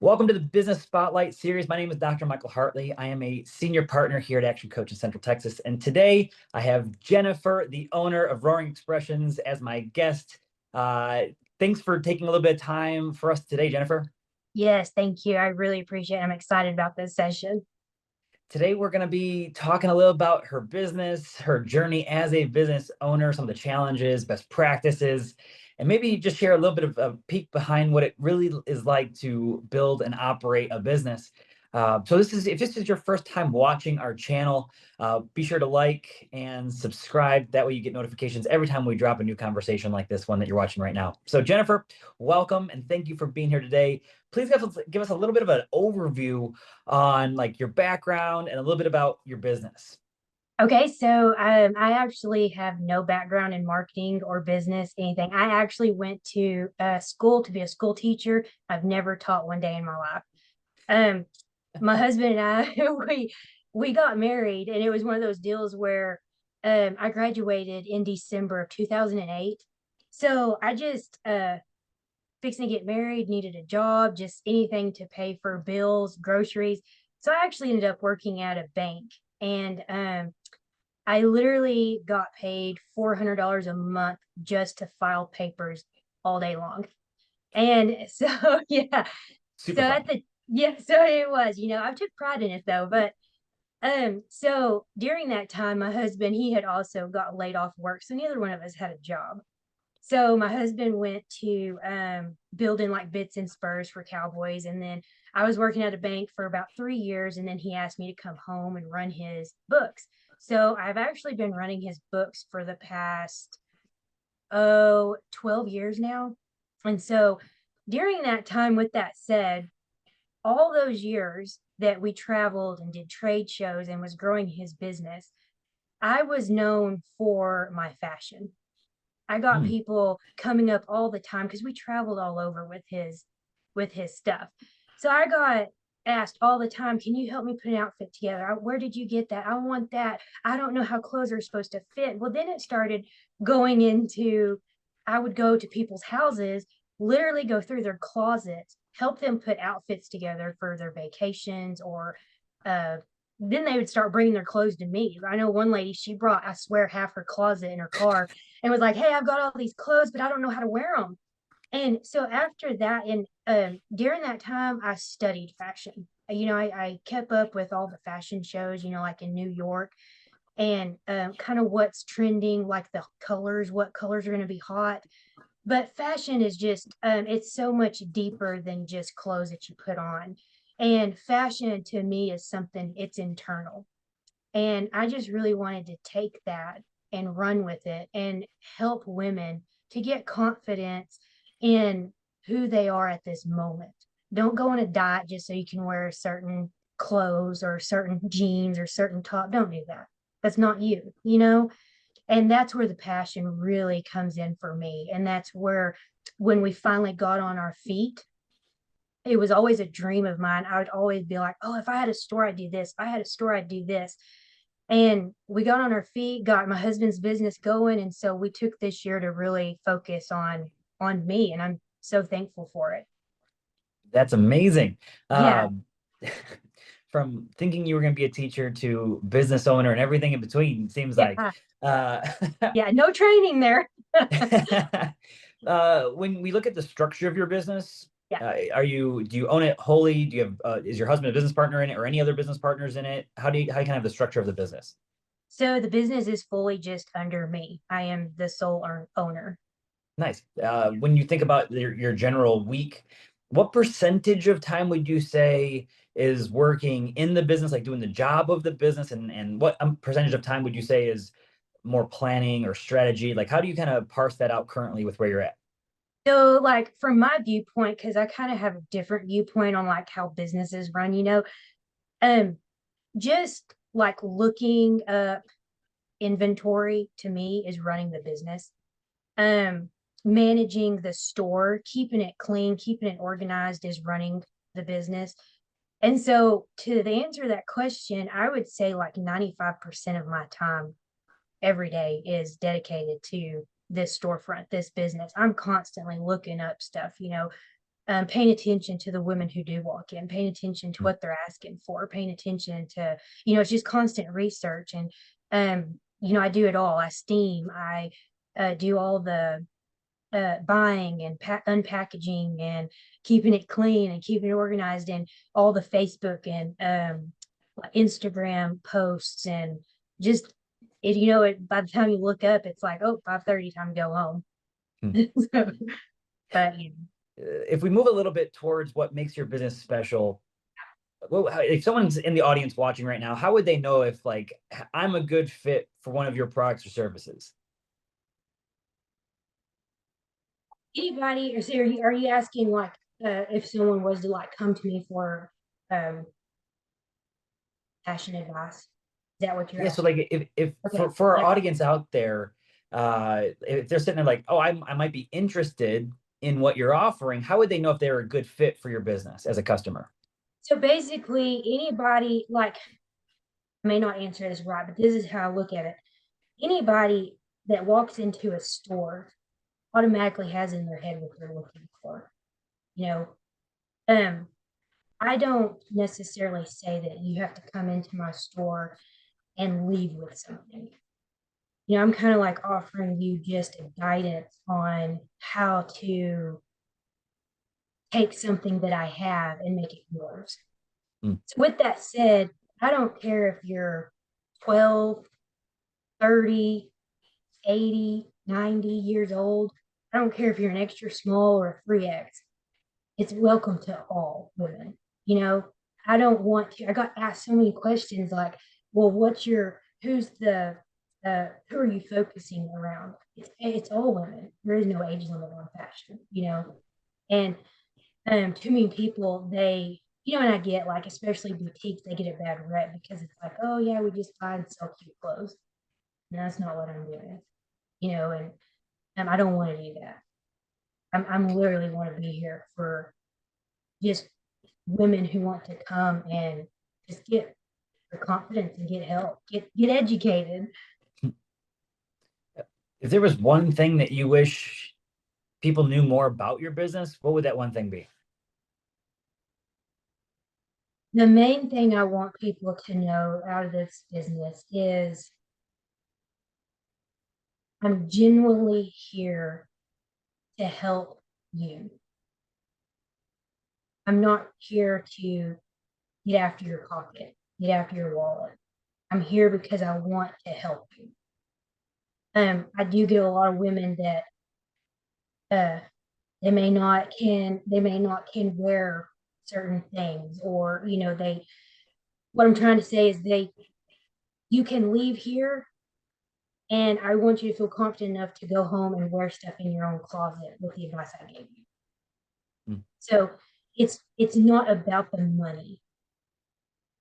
Welcome to the Business Spotlight series. My name is Dr. Michael Hartley. I am a senior partner here at ActionCOACH in Central Texas. And today I have Jennifer, the owner of Roaring Expressions, as my guest. Thanks for taking a little bit of time for us today, Jennifer. Yes, thank you. I really appreciate it. I'm excited about this session. Today we're going to be talking a little about her business, her journey as a business owner, some of the challenges, best practices, and maybe just share a little bit of a peek behind what it really is like to build and operate a business. So if this is your first time watching our channel, be sure to like and subscribe. That way you get notifications every time we drop a new conversation like this one that you're watching right now. So Jennifer, welcome and thank you for being here today. Please give us a little bit of an overview on like your background and a little bit about your business. Okay, so I actually have no background in marketing or business, anything. I actually went to school to be a school teacher. I've never taught one day in my life. Um, my husband and I, we got married, and it was one of those deals where I graduated in December of 2008. So I just fixing to get married, needed a job, just anything to pay for bills, groceries. So I actually ended up working at a bank, and I literally got paid $400 a month just to file papers all day long. And so, yeah, Super so at fun. the yeah, so it was, I took pride in it though. But so during that time, my husband, he had also got laid off work, so neither one of us had a job. So my husband went to building like bits and spurs for cowboys. And then I was working at a bank for about 3 years. And then he asked me to come home and run his books. So I've actually been running his books for the past, 12 years now. And so during that time, with that said, all those years that we traveled and did trade shows and was growing his business, I was known for my fashion. I got Mm. people coming up all the time because we traveled all over with his stuff. So I got asked all the time, can you help me put an outfit together? Where did you get that? I want that. I don't know how clothes are supposed to fit. Well, then it started going into, I would go to people's houses, literally go through their closets, help them put outfits together for their vacations, or uh, then they would start bringing their clothes to me. I know one lady, she brought, I swear, half her closet in her car and was like, hey, I've got all these clothes, but I don't know how to wear them. And so after that, and during that time, I studied fashion. I kept up with all the fashion shows, like in New York, and kind of what's trending, like the colors, what colors are going to be hot. But fashion is just, it's so much deeper than just clothes that you put on. And fashion to me is something, it's internal. And I just really wanted to take that and run with it and help women to get confidence in who they are at this moment. Don't go on a diet just so you can wear certain clothes or certain jeans or certain top. Don't do that. That's not you. And that's where the passion really comes in for me. And that's where, when we finally got on our feet, it was always a dream of mine. I would always be like, oh, if I had a store, I'd do this. If I had a store, I'd do this. And we got on our feet, got my husband's business going, and so we took this year to really focus on me, and I'm so thankful for it. That's amazing. Yeah. Um, from thinking you were going to be a teacher to business owner and everything in between, seems like. Yeah. Uh, Yeah, no training there. when we look at the structure of your business, Yeah. do you own it wholly? Do you have, is your husband a business partner in it or any other business partners in it? How you kind of have the structure of the business? So the business is fully just under me. I am the sole owner. Nice. When you think about your general week, what percentage of time would you say is working in the business, like doing the job of the business, and what percentage of time would you say is more planning or strategy? Like, how do you kind of parse that out currently with where you're at? So, like, from my viewpoint, because I kind of have a different viewpoint on like how businesses run, um, just like looking up inventory to me is running the business. um Managing the store, keeping it clean, keeping it organized is running the business. And so to the answer that question, I would say like 95% of my time every day is dedicated to this storefront, this business. I'm constantly looking up stuff, paying attention to the women who do walk in, paying attention to Mm. what they're asking for, paying attention to, it's just constant research. And, I do it all. I steam, I do all the buying and unpackaging and keeping it clean and keeping it organized, and all the Facebook and Instagram posts, and just by the time you look up, it's like, oh, 5:30, time to go home. Hmm. So, but If we move a little bit towards what makes your business special, well, if someone's in the audience watching right now, how would they know if like I'm a good fit for one of your products or services? anybody, or so are you asking like if someone was to like come to me for um passion advice? Is that what you're Yeah, so asking? like if Okay, for our like, audience out there, if they're sitting there like, oh, I might be interested in what you're offering, how would they know if they're a good fit for your business as a customer? so basically anybody, like, I may not answer this right, but this is how I look at it. Anybody that walks into a store automatically has in their head what they're looking for. You know, um, I don't necessarily say that you have to come into my store and leave with something. I'm kind of like offering you just a guidance on how to take something that I have and make it yours. Mm. So with that said, I don't care if you're 12, 30, 80, 90 years old. I don't care if you're an extra small or a 3X. It's welcome to all women. You know, I don't want to, I got asked so many questions like, well, who are you focusing around? It's all women. There is no age limit on fashion. And too many people, and I get like, especially boutiques, they get a bad rep because it's like, oh yeah, we just buy and sell cute clothes. And that's not what I'm doing, and I don't want to do that. I'm literally want to be here for just women who want to come and just get the confidence and get help, get educated. If there was one thing that you wish people knew more about your business, what would that one thing be? The main thing I want people to know out of this business is I'm genuinely here to help you. I'm not here to get after your pocket, get after your wallet. I'm here because I want to help you. I do get a lot of women that uh, they may not can wear certain things, or what I'm trying to say is you can leave here, and I want you to feel confident enough to go home and wear stuff in your own closet with the advice I gave you. Mm. So it's not about the money.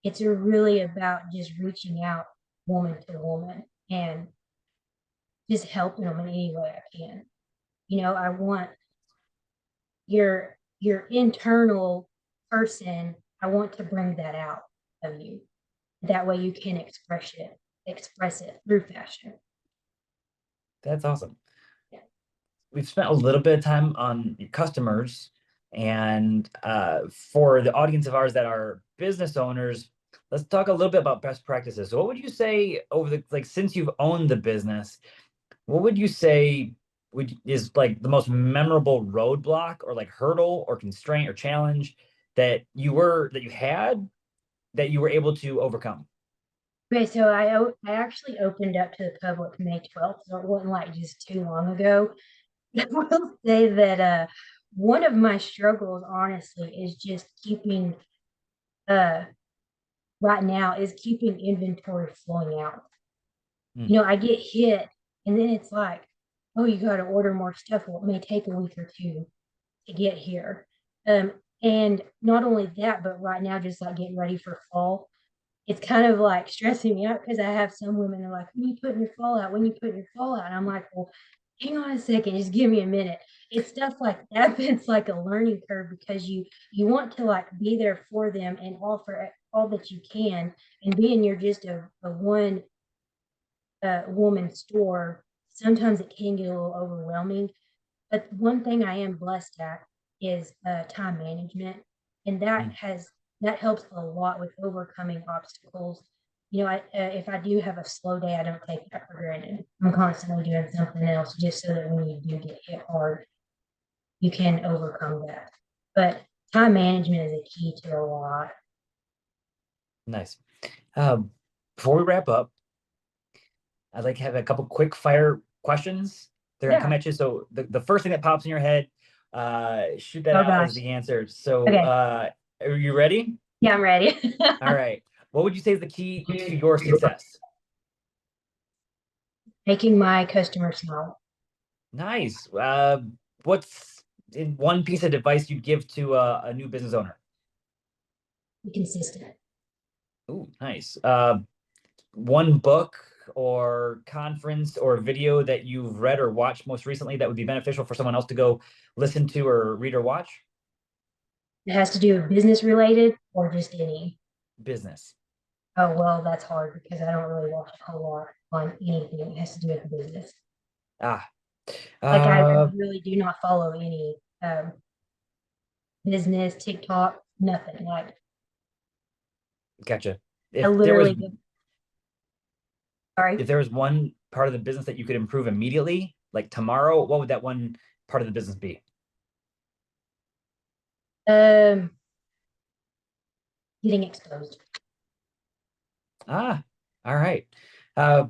It's really about just reaching out woman to woman and just helping them in any way I can. I want your internal person, I want to bring that out of you. That way you can express it through fashion. That's awesome. Yeah. We've spent a little bit of time on customers, and for the audience of ours that are business owners, let's talk a little bit about best practices. So what would you say over the like since you've owned the business, what would you say is like the most memorable roadblock or like hurdle or constraint or challenge that you had that you were able to overcome? Okay, so I actually opened up to the public May 12th, so it wasn't like just too long ago. I will say that one of my struggles, honestly, is just keeping uh right now is keeping inventory flowing out. Mm. I get hit, and then it's like, oh, you got to order more stuff. Well, it may take a week or two to get here. And not only that, but right now, just like getting ready for fall, it's kind of like stressing me out because I have some women that are like, when you putting your fall out, when you put your fall out. And I'm like, well, hang on a second, just give me a minute. It's stuff like that, but it's like a learning curve because you want to like be there for them and offer all that you can. And being you're just a one woman store, sometimes it can get a little overwhelming. But one thing I am blessed at is time management, and Mm. that helps a lot with overcoming obstacles. If I do have a slow day, I don't take that for granted. I'm constantly doing something else just so that when you do get hit hard, you can overcome that. But time management is a key to a lot. Nice. Um, Before we wrap up, I'd like to have a couple quick fire questions. They're gonna come Yeah. at you. So the first thing that pops in your head, shoot that Oh out as gosh. the answer. So Okay. are you ready? Yeah, I'm ready. All right. What would you say is the key to your success? Making my customers smile. Nice. What's in one piece of advice you'd give to a new business owner? Be consistent. Ooh, nice. One book or conference or video that you've read or watched most recently that would be beneficial for someone else to go listen to or read or watch? It has to do with business related or just any. Business. Oh, well, that's hard because I don't really watch a whole lot on anything that has to do with business. Ah, Like I uh, really do not follow any business, TikTok, nothing. Like Gotcha. I If there was literally sorry. if there was one part of the business that you could improve immediately, like tomorrow, what would that one part of the business be? Um Getting exposed. Ah, all right. Uh,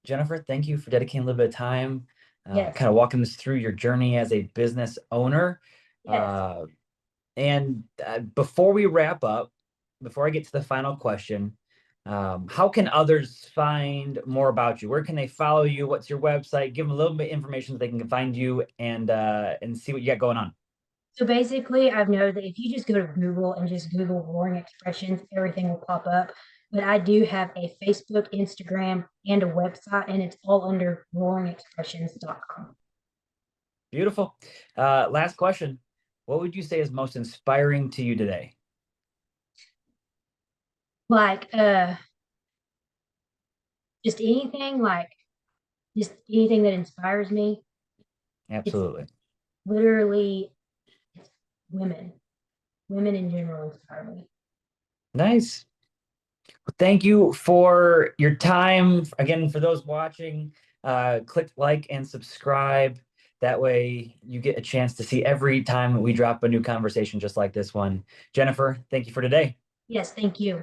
Jennifer, thank you for dedicating a little bit of time, Yes. kind of walking us through your journey as a business owner. Yes. Uh, and before we wrap up, before I get to the final question, how can others find more about you? Where can they follow you? What's your website? Give them a little bit of information so they can find you and see what you got going on. So basically, I've noted that if you just go to Google and just Google roaring expressions, everything will pop up. But I do have a Facebook, Instagram, and a website, and it's all under roaringexpressions.com. Beautiful. Last question. What would you say is most inspiring to you today? Like just anything, like just anything that inspires me. It's Absolutely. literally it's women. Women in general inspire me. Nice. Well, thank you for your time. Again, for those watching, click like and subscribe. That way you get a chance to see every time we drop a new conversation just like this one. Jennifer, thank you for today. Yes, thank you.